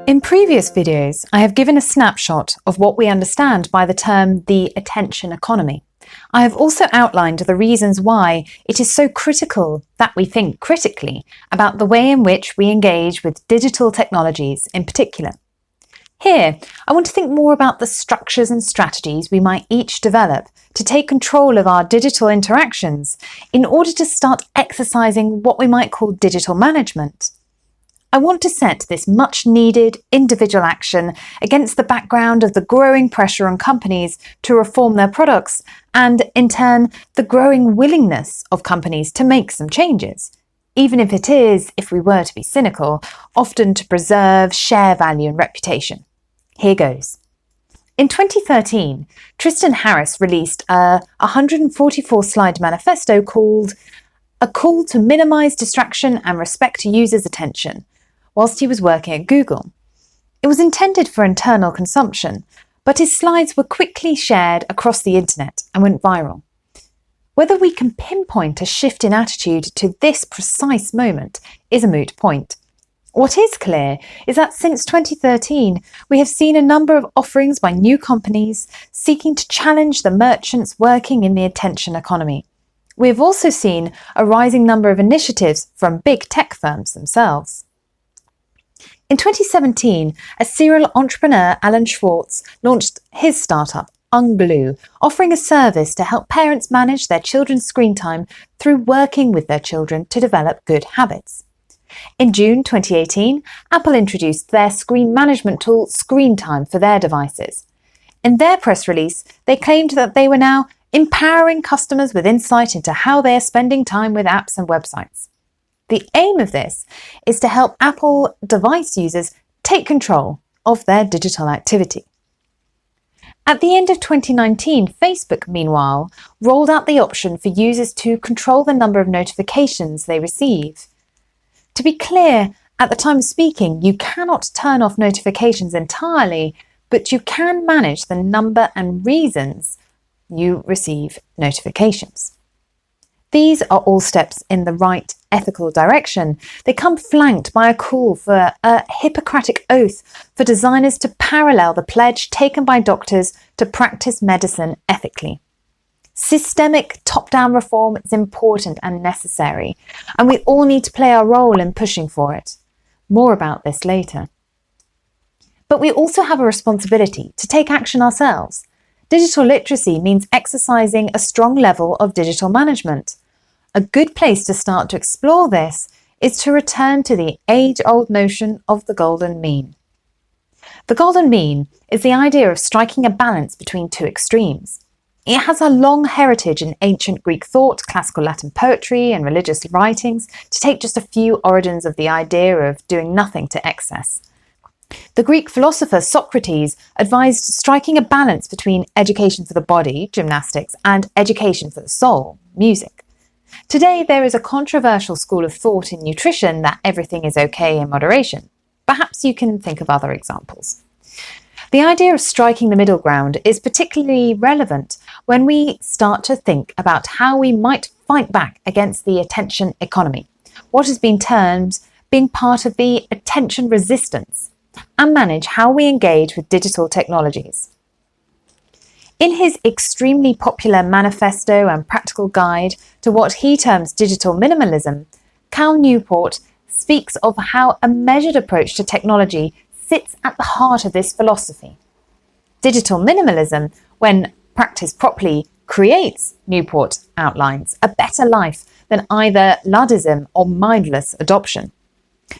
In previous videos, I have given a snapshot of what we understand by the term the attention economy. I have also outlined the reasons why it is so critical that we think critically about the way in which we engage with digital technologies in particular. Here, I want to think more about the structures and strategies we might each develop to take control of our digital interactions in order to start exercising what we might call digital management. I want to set this much needed individual action against the background of the growing pressure on companies to reform their products and, in turn, the growing willingness of companies to make some changes, even if it is, if we were to be cynical, often to preserve share value and reputation. Here goes. In 2013, Tristan Harris released a 144-slide manifesto called A Call to Minimize Distraction and Respect Users' Attention, whilst he was working at Google. It was intended for internal consumption, but his slides were quickly shared across the internet and went viral. Whether we can pinpoint a shift in attitude to this precise moment is a moot point. What is clear is that since 2013, we have seen a number of offerings by new companies seeking to challenge the merchants working in the attention economy. We have also seen a rising number of initiatives from big tech firms themselves. In 2017, a serial entrepreneur, Alan Schwartz, launched his startup, Unglue, offering a service to help parents manage their children's screen time through working with their children to develop good habits. In June 2018, Apple introduced their screen management tool, Screen Time, for their devices. In their press release, they claimed that they were now empowering customers with insight into how they are spending time with apps and websites. The aim of this is to help Apple device users take control of their digital activity. At the end of 2019, Facebook, meanwhile, rolled out the option for users to control the number of notifications they receive. To be clear, at the time of speaking, you cannot turn off notifications entirely, but you can manage the number and reasons you receive notifications. These are all steps in the right ethical direction. They come flanked by a call for a Hippocratic oath for designers to parallel the pledge taken by doctors to practice medicine ethically. Systemic top-down reform is important and necessary, and we all need to play our role in pushing for it. More about this later. But we also have a responsibility to take action ourselves. Digital literacy means exercising a strong level of digital management. A good place to start to explore this is to return to the age-old notion of the golden mean. The golden mean is the idea of striking a balance between two extremes. It has a long heritage in ancient Greek thought, classical Latin poetry, and religious writings, to take just a few origins of the idea of doing nothing to excess. The Greek philosopher Socrates advised striking a balance between education for the body, gymnastics, and education for the soul, music. Today, there is a controversial school of thought in nutrition that everything is okay in moderation. Perhaps you can think of other examples. The idea of striking the middle ground is particularly relevant when we start to think about how we might fight back against the attention economy, what has been termed being part of the attention resistance, and manage how we engage with digital technologies. In his extremely popular manifesto and practical guide to what he terms digital minimalism, Cal Newport speaks of how a measured approach to technology sits at the heart of this philosophy. Digital minimalism, when practiced properly, creates, Newport outlines, a better life than either Luddism or mindless adoption.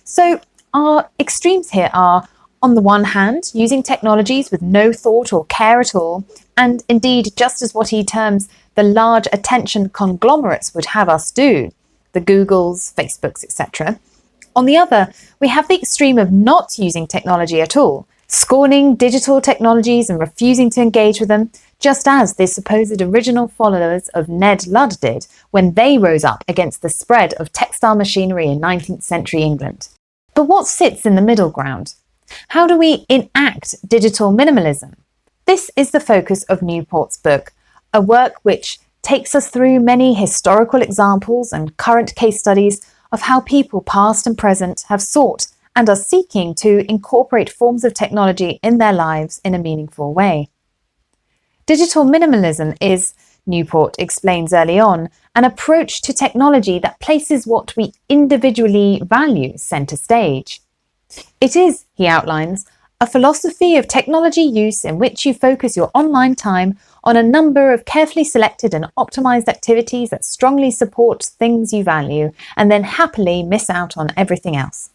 So our extremes here are, on the one hand, using technologies with no thought or care at all, and indeed just as what he terms the large attention conglomerates would have us do, the Googles, Facebooks, etc. On the other, we have the extreme of not using technology at all, scorning digital technologies and refusing to engage with them, just as the supposed original followers of Ned Ludd did when they rose up against the spread of textile machinery in 19th century England. But what sits in the middle ground? How do we enact digital minimalism? This is the focus of Newport's book, a work which takes us through many historical examples and current case studies of how people past and present have sought and are seeking to incorporate forms of technology in their lives in a meaningful way. Digital minimalism is, Newport explains early on, an approach to technology that places what we individually value centre stage. It is, he outlines, a philosophy of technology use in which you focus your online time on a number of carefully selected and optimized activities that strongly support things you value and then happily miss out on everything else.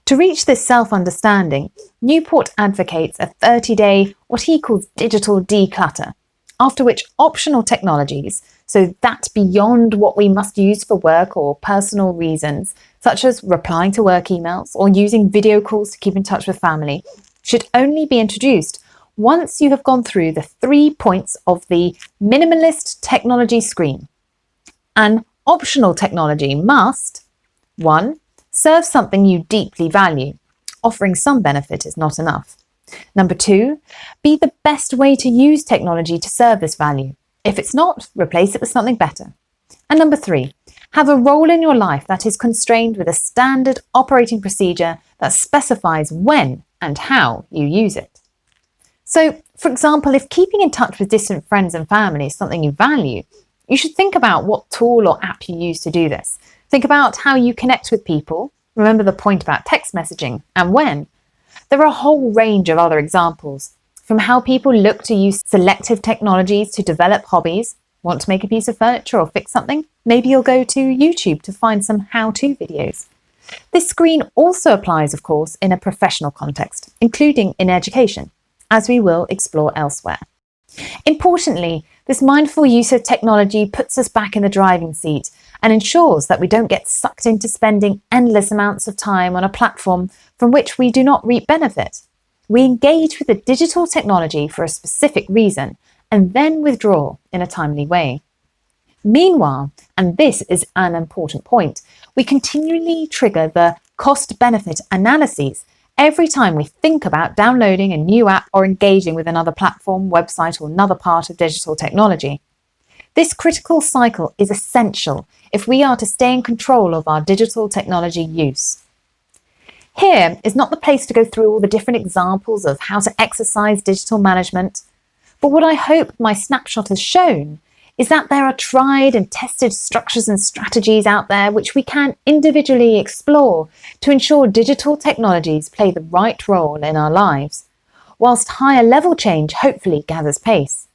To reach this self-understanding, Newport advocates a 30-day, what he calls digital declutter, after which optional technologies, so that beyond what we must use for work or personal reasons, such as replying to work emails or using video calls to keep in touch with family, should only be introduced once you have gone through the 3 points of the minimalist technology screen. An optional technology must 1. Serve something you deeply value. Offering some benefit is not enough. 2. Be the best way to use technology to serve this value. If it's not, replace it with something better. And 3. Have a role in your life that is constrained with a standard operating procedure that specifies when and how you use it. So, for example, if keeping in touch with distant friends and family is something you value, you should think about what tool or app you use to do this. Think about how you connect with people. Remember the point about text messaging and when. There are a whole range of other examples, from how people look to use selective technologies to develop hobbies. Want to make a piece of furniture or fix something? Maybe you'll go to YouTube to find some how-to videos. This screen also applies, of course, in a professional context, including in education, as we will explore elsewhere. Importantly, this mindful use of technology puts us back in the driving seat and ensures that we don't get sucked into spending endless amounts of time on a platform from which we do not reap benefit. We engage with the digital technology for a specific reason and then withdraw in a timely way. Meanwhile, and this is an important point, we continually trigger the cost-benefit analyses every time we think about downloading a new app or engaging with another platform, website, or another part of digital technology. This critical cycle is essential if we are to stay in control of our digital technology use. Here is not the place to go through all the different examples of how to exercise digital management, but what I hope my snapshot has shown is that there are tried and tested structures and strategies out there which we can individually explore to ensure digital technologies play the right role in our lives, whilst higher level change hopefully gathers pace.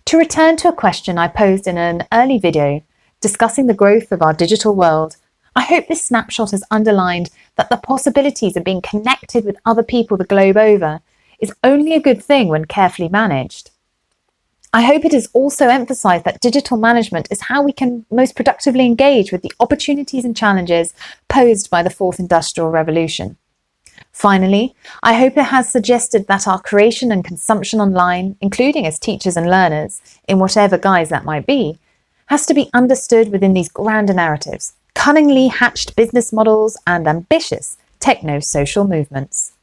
To return to a question I posed in an early video discussing the growth of our digital world, I hope this snapshot has underlined that the possibilities of being connected with other people the globe over is only a good thing when carefully managed. I hope it has also emphasised that digital management is how we can most productively engage with the opportunities and challenges posed by the Fourth Industrial Revolution. Finally, I hope it has suggested that our creation and consumption online, including as teachers and learners, in whatever guise that might be, has to be understood within these grander narratives, cunningly hatched business models and ambitious techno-social movements.